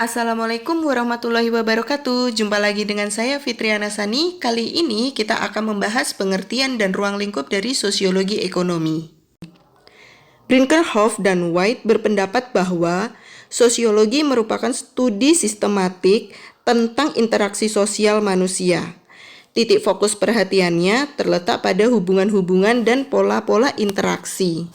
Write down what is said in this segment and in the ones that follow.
Assalamualaikum warahmatullahi wabarakatuh. Jumpa lagi dengan saya Fitriana Sani. Kali ini kita akan membahas pengertian dan ruang lingkup dari sosiologi ekonomi. Brinkerhoff dan White berpendapat bahwa sosiologi merupakan studi sistematik tentang interaksi sosial manusia. Titik fokus perhatiannya terletak pada hubungan-hubungan dan pola-pola interaksi.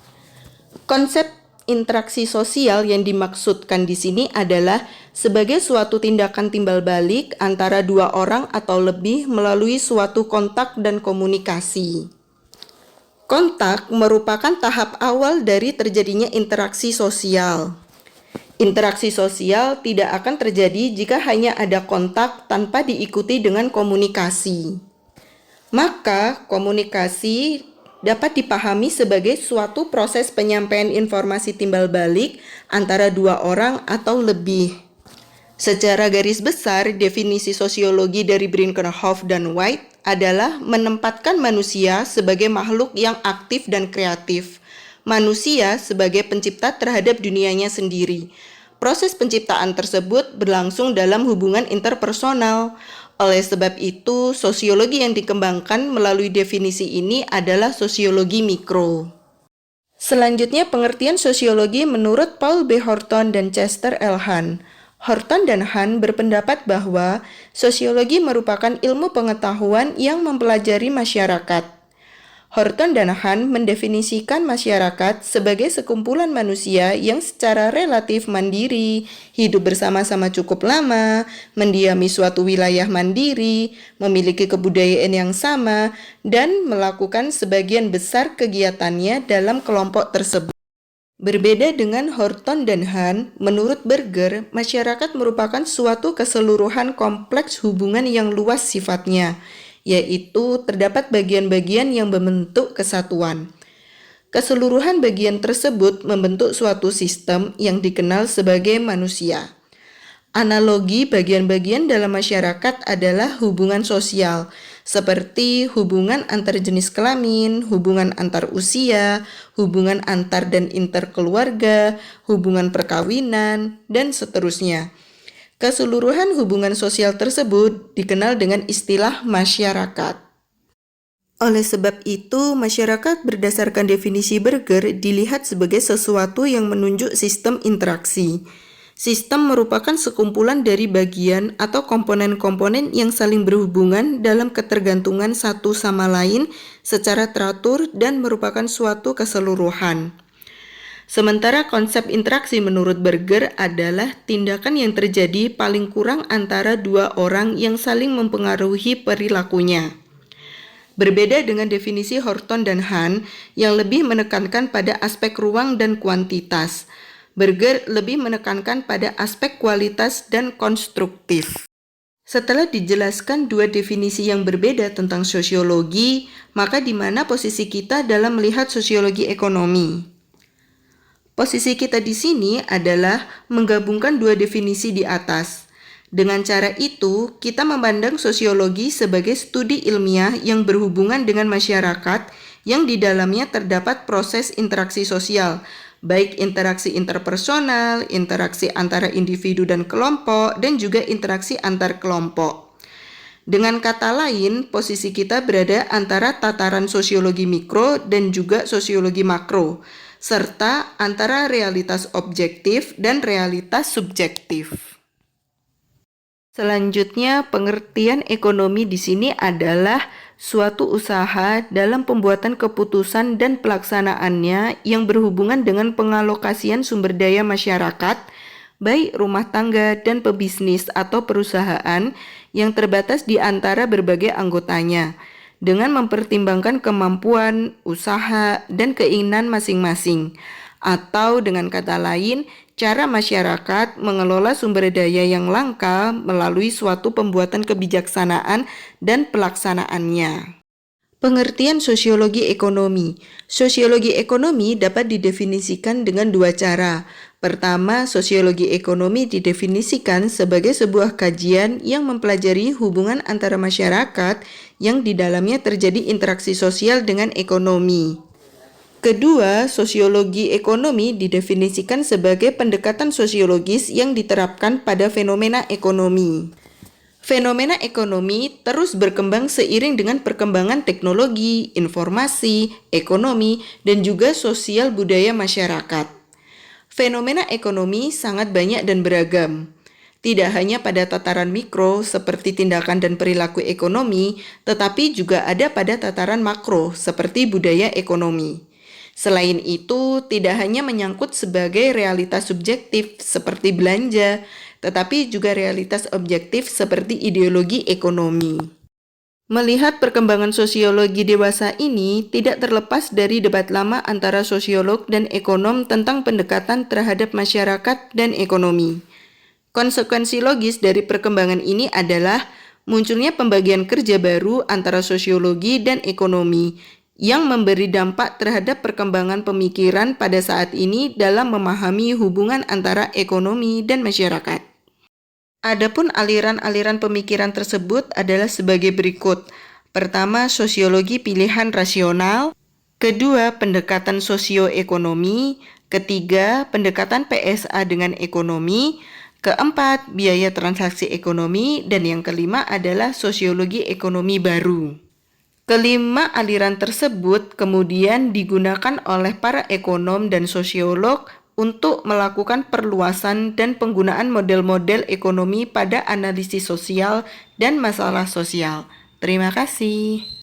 Konsep interaksi sosial yang dimaksudkan di sini adalah sebagai suatu tindakan timbal balik antara dua orang atau lebih melalui suatu kontak dan komunikasi. Kontak merupakan tahap awal dari terjadinya interaksi sosial. Interaksi sosial tidak akan terjadi jika hanya ada kontak tanpa diikuti dengan komunikasi. Maka, komunikasi dapat dipahami sebagai suatu proses penyampaian informasi timbal balik antara dua orang atau lebih. Secara garis besar, definisi sosiologi dari Brinkerhoff dan White adalah menempatkan manusia sebagai makhluk yang aktif dan kreatif. Manusia sebagai pencipta terhadap dunianya sendiri. Proses penciptaan tersebut berlangsung dalam hubungan interpersonal. Oleh sebab itu, sosiologi yang dikembangkan melalui definisi ini adalah sosiologi mikro. Selanjutnya, pengertian sosiologi menurut Paul B. Horton dan Chester L. Hahn. Horton dan Hahn berpendapat bahwa sosiologi merupakan ilmu pengetahuan yang mempelajari masyarakat. Horton dan Hahn mendefinisikan masyarakat sebagai sekumpulan manusia yang secara relatif mandiri, hidup bersama-sama cukup lama, mendiami suatu wilayah mandiri, memiliki kebudayaan yang sama, dan melakukan sebagian besar kegiatannya dalam kelompok tersebut. Berbeda dengan Horton dan Hahn, menurut Berger, masyarakat merupakan suatu keseluruhan kompleks hubungan yang luas sifatnya, yaitu terdapat bagian-bagian yang membentuk kesatuan. Keseluruhan bagian tersebut membentuk suatu sistem yang dikenal sebagai manusia. Analogi bagian-bagian dalam masyarakat adalah hubungan sosial, seperti hubungan antar jenis kelamin, hubungan antar usia, hubungan antar dan interkeluarga, hubungan perkawinan, dan seterusnya. Keseluruhan hubungan sosial tersebut dikenal dengan istilah masyarakat. Oleh sebab itu, masyarakat berdasarkan definisi Berger dilihat sebagai sesuatu yang menunjuk sistem interaksi. Sistem merupakan sekumpulan dari bagian atau komponen-komponen yang saling berhubungan dalam ketergantungan satu sama lain secara teratur dan merupakan suatu keseluruhan. Sementara konsep interaksi menurut Berger adalah tindakan yang terjadi paling kurang antara dua orang yang saling mempengaruhi perilakunya. Berbeda dengan definisi Horton dan Hahn yang lebih menekankan pada aspek ruang dan kuantitas, Berger lebih menekankan pada aspek kualitas dan konstruktif. Setelah dijelaskan dua definisi yang berbeda tentang sosiologi, maka di mana posisi kita dalam melihat sosiologi ekonomi? Posisi kita di sini adalah menggabungkan dua definisi di atas. Dengan cara itu, kita memandang sosiologi sebagai studi ilmiah yang berhubungan dengan masyarakat yang di dalamnya terdapat proses interaksi sosial, baik interaksi interpersonal, interaksi antara individu dan kelompok, dan juga interaksi antar kelompok. Dengan kata lain, posisi kita berada antara tataran sosiologi mikro dan juga sosiologi makro, serta antara realitas objektif dan realitas subjektif. Selanjutnya, pengertian ekonomi di sini adalah suatu usaha dalam pembuatan keputusan dan pelaksanaannya yang berhubungan dengan pengalokasian sumber daya masyarakat, baik rumah tangga dan pebisnis atau perusahaan yang terbatas di antara berbagai anggotanya, dengan mempertimbangkan kemampuan, usaha, dan keinginan masing-masing. Atau dengan kata lain, cara masyarakat mengelola sumber daya yang langka melalui suatu pembuatan kebijaksanaan dan pelaksanaannya. Pengertian sosiologi ekonomi. Sosiologi ekonomi dapat didefinisikan dengan dua cara. Pertama, sosiologi ekonomi didefinisikan sebagai sebuah kajian yang mempelajari hubungan antara masyarakat yang di dalamnya terjadi interaksi sosial dengan ekonomi. Kedua, sosiologi ekonomi didefinisikan sebagai pendekatan sosiologis yang diterapkan pada fenomena ekonomi. Fenomena ekonomi terus berkembang seiring dengan perkembangan teknologi, informasi, ekonomi, dan juga sosial budaya masyarakat. Fenomena ekonomi sangat banyak dan beragam. Tidak hanya pada tataran mikro seperti tindakan dan perilaku ekonomi, tetapi juga ada pada tataran makro seperti budaya ekonomi. Selain itu, tidak hanya menyangkut sebagai realitas subjektif seperti belanja, tetapi juga realitas objektif seperti ideologi ekonomi. Melihat perkembangan sosiologi dewasa ini tidak terlepas dari debat lama antara sosiolog dan ekonom tentang pendekatan terhadap masyarakat dan ekonomi. Konsekuensi logis dari perkembangan ini adalah munculnya pembagian kerja baru antara sosiologi dan ekonomi yang memberi dampak terhadap perkembangan pemikiran pada saat ini dalam memahami hubungan antara ekonomi dan masyarakat. Adapun aliran-aliran pemikiran tersebut adalah sebagai berikut. Pertama, sosiologi pilihan rasional. Kedua, pendekatan sosioekonomi. Ketiga, pendekatan PSA dengan ekonomi. Keempat, biaya transaksi ekonomi. Dan yang kelima adalah sosiologi ekonomi baru. Kelima aliran tersebut kemudian digunakan oleh para ekonom dan sosiolog untuk melakukan perluasan dan penggunaan model-model ekonomi pada analisis sosial dan masalah sosial. Terima kasih.